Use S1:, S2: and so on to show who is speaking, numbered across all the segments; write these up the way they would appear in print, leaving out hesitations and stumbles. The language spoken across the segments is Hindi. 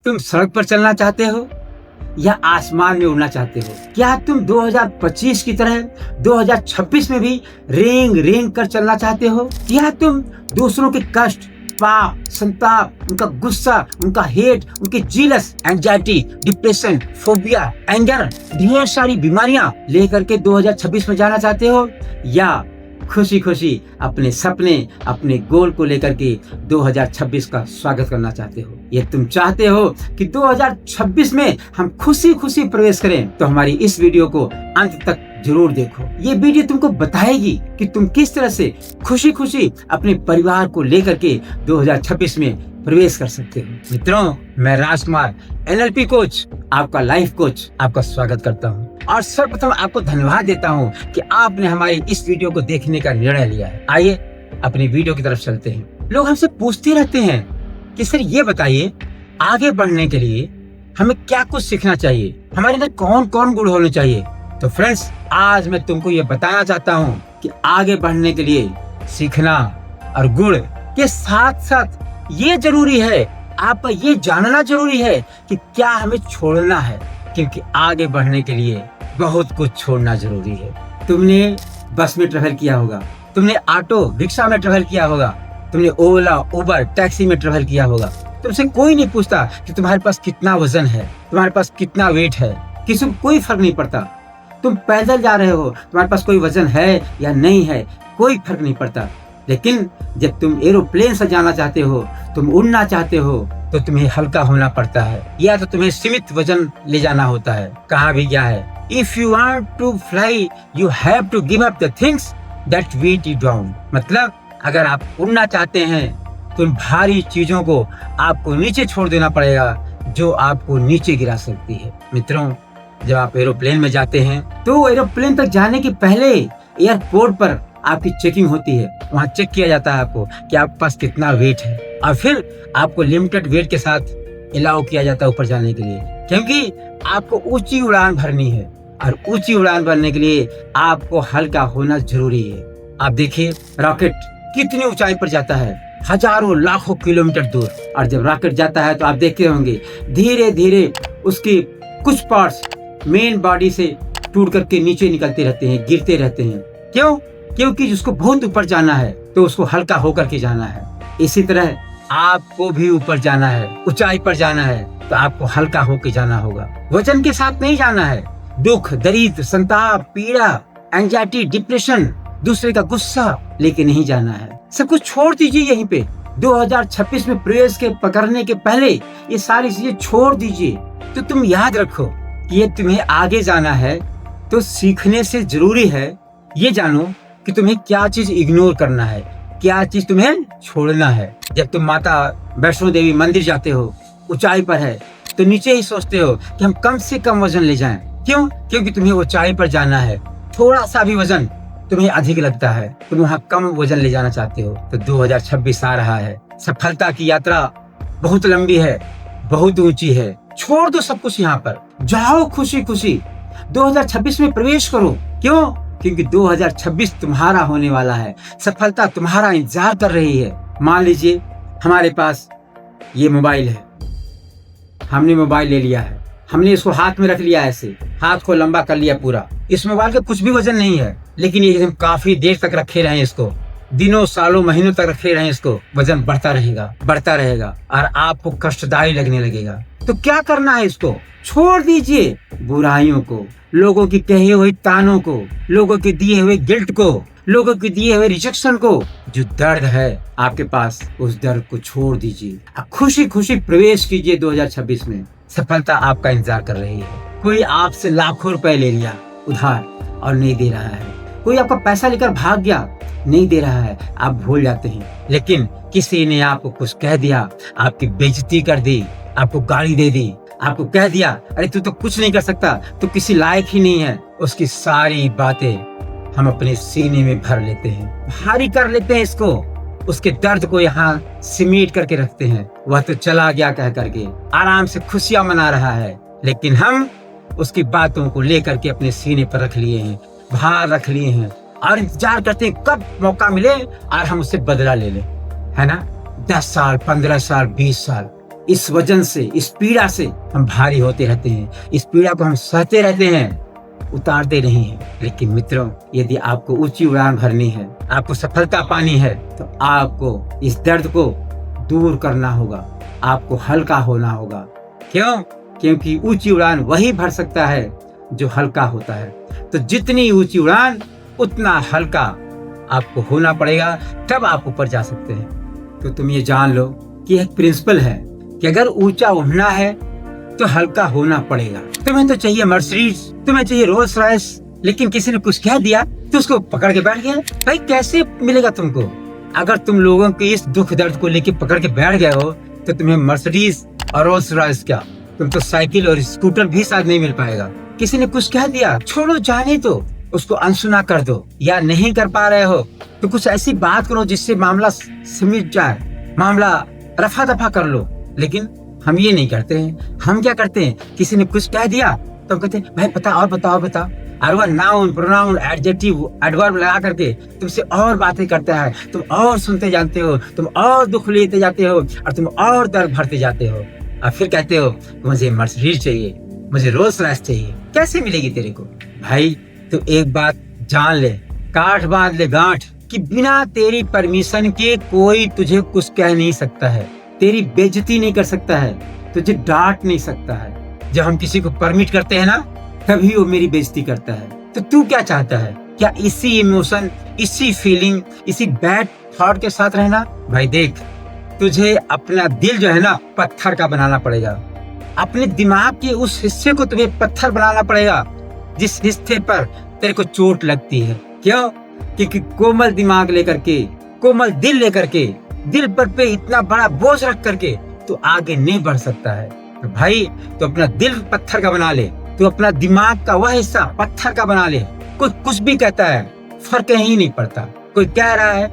S1: तुम सड़क पर चलना चाहते हो या आसमान में उड़ना चाहते हो? क्या तुम 2025 की तरह 2026 में भी रेंग रेंग कर चलना चाहते हो? या तुम दूसरों के कष्ट, पाप, संताप, उनका गुस्सा, उनका हेट, उनकी jealous, anxiety, depression, phobia, anger, ढेर सारी बीमारियां लेकर के 2026 में जाना चाहते हो? या खुशी खुशी अपने सपने, अपने गोल को लेकर के 2026 का स्वागत करना चाहते हो? ये तुम चाहते हो कि 2026 में हम खुशी खुशी प्रवेश करें, तो हमारी इस वीडियो को अंत तक जरूर देखो। ये वीडियो तुमको बताएगी कि तुम किस तरह से खुशी खुशी अपने परिवार को लेकर के 2026 में प्रवेश कर सकते हो। मित्रों, मैं राजकुमार NLP कोच, आपका लाइफ कोच, आपका स्वागत करता हूँ और सर्वप्रथम आपको धन्यवाद देता हूँ कि आपने हमारी इस वीडियो को देखने का निर्णय लिया है। आइए अपनी वीडियो की तरफ चलते हैं। लोग हमसे पूछते रहते हैं कि सर ये बताइए, आगे बढ़ने के लिए हमें क्या कुछ सीखना चाहिए, हमारे अंदर कौन कौन गुण होने चाहिए? तो फ्रेंड्स, आज मैं तुमको ये बताना चाहता हूँ कि आगे बढ़ने के लिए सीखना और गुण के साथ साथ ये जरूरी है, आपका ये जानना जरूरी है कि क्या हमें छोड़ना है, क्योंकि आगे बढ़ने के लिए बहुत कुछ छोड़ना जरूरी है। तुमने बस में ट्रेवल किया होगा, तुमने ऑटो रिक्शा में ट्रेवल किया होगा, तुमने ओला उबर टैक्सी में ट्रेवल किया होगा। तुमसे कोई नहीं पूछता कि तुम्हारे पास कितना वजन है, तुम्हारे पास कितना वेट है, किसी को कोई फर्क नहीं पड़ता। तुम पैदल जा रहे हो, तुम्हारे पास कोई वजन है या नहीं है, कोई फर्क नहीं पड़ता। लेकिन जब तुम एरोप्लेन से जाना चाहते हो, तुम उड़ना चाहते हो, तो तुम्हें हल्का होना पड़ता है या तो तुम्हें सीमित वजन ले जाना होता है। कहा भी गया है, if you want to fly you have to give up the things that weigh you down. मतलब अगर आप उड़ना चाहते हैं तो भारी चीजों को आपको नीचे छोड़ देना पड़ेगा जो आपको नीचे गिरा सकती है। मित्रों, जब आप एरोप्लेन में जाते हैं तो एरोप्लेन तक जाने के पहले एयरपोर्ट पर आपकी चेकिंग होती है। वहाँ चेक किया जाता है आपको कि आपके पास कितना वेट है और फिर आपको लिमिटेड वेट के साथ अलाउ किया जाता है ऊपर जाने के लिए, क्योंकि आपको ऊंची उड़ान भरनी है और ऊंची उड़ान भरने के लिए आपको हल्का होना जरूरी है। आप देखिए, रॉकेट कितनी ऊंचाई पर जाता है, हजारों लाखों किलोमीटर दूर, और जब रॉकेट जाता है तो आप देखते होंगे धीरे धीरे उसके कुछ पार्ट्स मेन बॉडी से टूट करके नीचे निकलते रहते हैं, गिरते रहते हैं। क्यों? क्योंकि जिसको बहुत ऊपर जाना है तो उसको हल्का होकर के जाना है। इसी तरह आपको भी ऊपर जाना है, ऊंचाई पर जाना है, तो आपको हल्का होकर जाना होगा। वजन के साथ नहीं जाना है। दुख, दरिद्र, संताप, पीड़ा, एंजाइटी, डिप्रेशन, दूसरे का गुस्सा लेके नहीं जाना है। सब कुछ छोड़ दीजिए यहीं पे। 2026 में प्रवेश के पकड़ने के पहले ये सारी चीजें छोड़ दीजिए। तो तुम याद रखो कि ये तुम्हें आगे जाना है तो सीखने से जरूरी है ये जानो कि तुम्हें क्या चीज इग्नोर करना है, क्या चीज तुम्हें छोड़ना है। जब तुम माता वैष्णो देवी मंदिर जाते हो, ऊंचाई पर है, तो नीचे ही सोचते हो कि हम कम से कम वजन ले जाएं। क्यों? क्योंकि तुम्हें ऊंचाई पर जाना है। थोड़ा सा भी वजन तुम्हें अधिक लगता है, तुम वहाँ कम वजन ले जाना चाहते हो। तो 2026 आ रहा है, सफलता की यात्रा बहुत लंबी है, बहुत ऊंची है। छोड़ दो सब कुछ, यहाँ पर जाओ खुशी खुशी 2026 में प्रवेश करो। क्यों? क्योंकि 2026 तुम्हारा होने वाला है। सफलता तुम्हारा इंतजार कर रही है। मान लीजिए हमारे पास ये मोबाइल है, हमने मोबाइल ले लिया है, हमने इसको हाथ में रख लिया, ऐसे हाथ को लंबा कर लिया पूरा। इस मोबाइल का कुछ भी वजन नहीं है, लेकिन ये हम काफी देर तक रखे रहे, इसको दिनों सालों महीनों तक रखे रहे, इसको वजन बढ़ता रहेगा और आपको कष्टदायी लगने लगेगा। तो क्या करना है? इसको छोड़ दीजिए। बुराइयों को, लोगों की कहे हुए तानों को, लोगों के दिए हुए गिल्ट को, लोगों के दिए हुए रिजेक्शन को। जो दर्द है आपके पास, उस दर्द को छोड़ दीजिए। आप खुशी खुशी प्रवेश कीजिए 2026 में। सफलता आपका इंतजार कर रही है। कोई आपसे लाखों रुपए ले लिया उधार और नहीं दे रहा है, कोई आपका पैसा लेकर भाग गया, नहीं दे रहा है, आप भूल जाते हैं। लेकिन किसी ने आपको कुछ कह दिया, आपकी बेइज्जती कर दी, आपको गाली दे दी, आपको कह दिया अरे तू तो कुछ नहीं कर सकता, तू किसी लायक ही नहीं है। उसकी सारी बातें हम अपने सीने में भर लेते हैं, भारी कर लेते हैं इसको, उसके दर्द को यहाँ सिमेट करके रखते हैं। वह तो चला गया कह करके आराम से खुशियां मना रहा है, लेकिन हम उसकी बातों को लेकर के अपने सीने पर रख लिए हैं, भार रख लिए हैं और इंतजार करते हैं कब मौका मिले और हम उससे बदला ले लें, है ना। 10 साल, 15 साल, 20 साल इस वजन से, इस पीड़ा से हम भारी होते रहते हैं, इस पीड़ा को हम सहते रहते हैं, उतारते नहीं हैं। लेकिन मित्रों, यदि आपको ऊंची उड़ान भरनी है, आपको सफलता पानी है, तो आपको इस दर्द को दूर करना होगा, आपको हल्का होना होगा। क्यों? क्योंकि ऊंची उड़ान वही भर सकता है जो हल्का होता है। तो जितनी ऊंची उड़ान उतना हल्का आपको होना पड़ेगा, तब आप ऊपर जा सकते हैं। तो तुम ये जान लो कि एक प्रिंसिपल है कि अगर ऊंचा उड़ना है तो हल्का होना पड़ेगा। तुम्हें तो चाहिए मर्सिडीज, तुम्हें चाहिए रोल्स रॉयस, लेकिन किसी ने कुछ कह दिया तो उसको पकड़ के बैठ गया। भाई कैसे मिलेगा तुमको? अगर तुम लोगों के इस दुख दर्द को लेके पकड़ के बैठ गए हो तो तुम्हें मर्सिडीज और रोल्स रॉयस क्या, तुम तो साइकिल और स्कूटर भी साथ नहीं मिल पाएगा। किसी ने कुछ कह दिया, छोड़ो, जाने दो, उसको अनसुना कर दो। या नहीं कर पा रहे हो तो कुछ ऐसी बात करो जिससे मामला सिमट जाए, मामला रफा दफा कर लो। लेकिन हम ये नहीं करते हैं। हम क्या करते हैं, किसी ने कुछ कह दिया तो हम कहते हैं भाई बता और बता और बता, और वह नाउन, प्रोनाउन, एडजेक्टिव, एडवर्ब लगा करके तुमसे और बातें करता है। तुम और सुनते जाते हो, तुम और दुख लेते जाते हो और तुम और दर्द भरते जाते हो। और फिर कहते हो मुझे मर्सिडीज चाहिए, मुझे रोल्स रॉयस चाहिए। कैसे मिलेगी तेरे को? भाई तो एक बात जान ले, काठ बांध ले गांठ, कि बिना तेरी परमिशन के कोई तुझे कुछ कह नहीं सकता है, तेरी बेइज्जती नहीं कर सकता है, तुझे डांट नहीं सकता है। जब हम किसी को परमिट करते हैं ना, तभी वो मेरी बेइज्जती करता है। तो तू क्या चाहता है? क्या इसी इमोशन, इसी फीलिंग, इसी बैड थॉट के साथ रहना? भाई देख, तुझे अपना दिल जो है ना पत्थर का बनाना पड़ेगा। अपने दिमाग के उस हिस्से को तुम्हें पत्थर बनाना पड़ेगा जिस हिस्से पर तेरे को चोट लगती है। क्यों? क्योंकि कोमल दिमाग लेकर के, कोमल दिल लेकर के, दिल पर पे इतना बड़ा बोझ रख करके तो आगे नहीं बढ़ सकता है। तो भाई तो अपना दिल पत्थर का बना ले, तो अपना दिमाग का वह हिस्सा पत्थर का बना ले। कोई कुछ भी कहता है, फर्क ही नहीं पड़ता। कोई कह रहा है,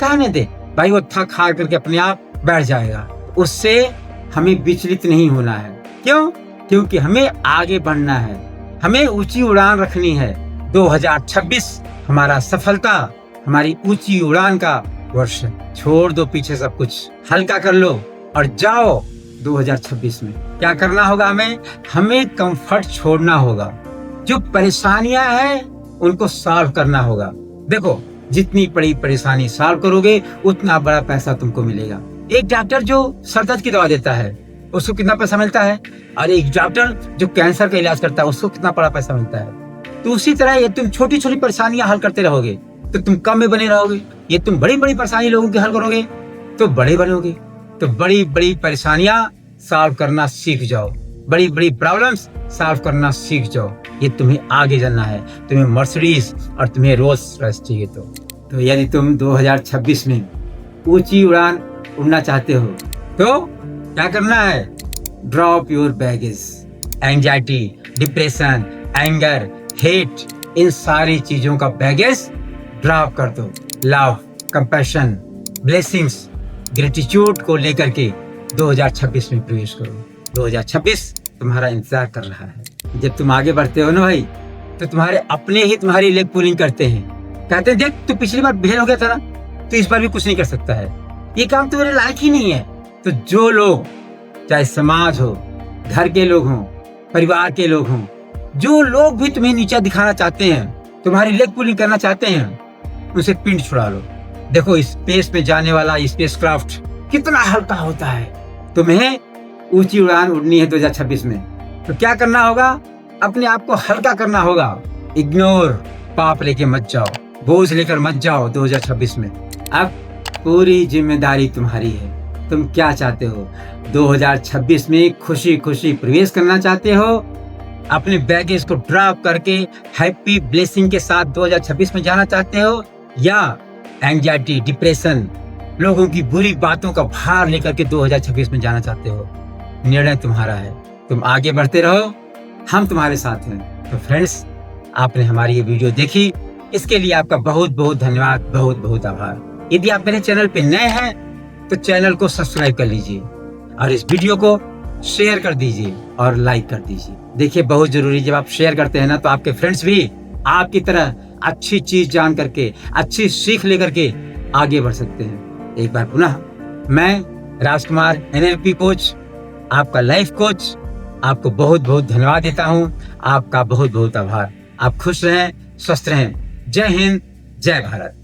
S1: कहने दे भाई, वो थक हार करके अपने आप बैठ जाएगा। उससे हमें विचलित नहीं होना है। क्यों? क्योंकि हमें आगे बढ़ना है, हमें ऊंची उड़ान रखनी है। 2026 हमारा सफलता, हमारी ऊंची उड़ान का वर्ष है। छोड़ दो पीछे सब कुछ, हल्का कर लो और जाओ 2026 में। क्या करना होगा? हमें कंफर्ट छोड़ना होगा। जो परेशानियां हैं उनको सॉल्व करना होगा। देखो, जितनी बड़ी परेशानी सॉल्व करोगे उतना बड़ा पैसा तुमको मिलेगा। एक डॉक्टर जो सर दर्द की दवा देता है उसको कितना पैसा मिलता है, और एक डॉक्टर जो कैंसर का इलाज करता है उसको कितना बड़ा पैसा मिलता है। तो उसी तरह ये तुम छोटी छोटी परेशानियां हल करते रहोगे तो तुम कम में बने रहोगे। ये तुम बड़ी बड़ी परेशानी लोगों की हल करोगे तो बड़े बनोगे। तो बड़ी बड़ी परेशानियां सॉल्व करना सीख जाओ, बड़ी बड़ी प्रॉब्लम्स सॉल्व करना सीख जाओ। ये तुम्हें आगे जाना है, तुम्हें मर्सिडीज और तुम्हें रोल्स रॉयस चाहिए। तो यदि तुम 2026 में ऊंची उड़ान उड़ना चाहते हो तो क्या करना है? Drop your baggage. Anxiety, depression, anger, hate, इन सारी चीजों का बैगेज ड्रॉप कर दो। लव, कंपैशन, ब्लेसिंग्स, ग्रेटिट्यूड को लेकर के 2026 में प्रवेश करो। 2026 तुम्हारा इंतजार कर रहा है। जब तुम आगे बढ़ते हो ना भाई, तो तुम्हारे अपने ही तुम्हारी लेग पुलिंग करते हैं। कहते हैं देख, तू पिछली बार फेल हो गया था ना, तो इस बार भी कुछ नहीं कर सकता है, ये काम तुम्हारे लायक ही नहीं है। तो जो लोग, चाहे समाज हो, घर के लोग हों, परिवार के लोग हों, जो लोग भी तुम्हें नीचा दिखाना चाहते हैं, तुम्हारी लेग पुलिंग करना चाहते हैं, उसे पिंड छुड़ा लो। देखो, स्पेस में जाने वाला स्पेस क्राफ्ट कितना हल्का होता है। तुम्हें ऊंची उड़ान उड़नी है 2026 में, तो क्या करना होगा? अपने आप को हल्का करना होगा। इग्नोर, पाप लेके मत जाओ, बोझ लेकर मत जाओ 2026 में। अब पूरी जिम्मेदारी तुम्हारी है। तुम क्या चाहते हो? 2026 में खुशी खुशी प्रवेश करना चाहते हो? अपने बैगेज को ड्रॉप करके हैप्पी ब्लेसिंग के साथ 2026 में जाना चाहते हो, या एंजाइटी, डिप्रेशन, लोगों की बुरी बातों का भार लेकर के 2026 में जाना चाहते हो? निर्णय तुम्हारा है। तुम आगे बढ़ते रहो, हम तुम्हारे साथ हैं। तो फ्रेंड्स, आपने हमारी ये वीडियो देखी, इसके लिए आपका बहुत बहुत धन्यवाद, बहुत बहुत आभार। यदि आप मेरे चैनल पे नए हैं तो चैनल को सब्सक्राइब कर लीजिए और इस वीडियो को शेयर कर दीजिए और लाइक कर दीजिए। देखिए, बहुत जरूरी, जब आप शेयर करते हैं ना, तो आपके फ्रेंड्स भी आपकी तरह अच्छी चीज जान करके, अच्छी सीख लेकर के आगे बढ़ सकते हैं। एक बार पुनः मैं राजकुमार NLP कोच आपका लाइफ कोच, आपको बहुत बहुत धन्यवाद देता हूं। आपका बहुत बहुत आभार। आप खुश रहें, स्वस्थ रहें। जय हिंद, जय भारत।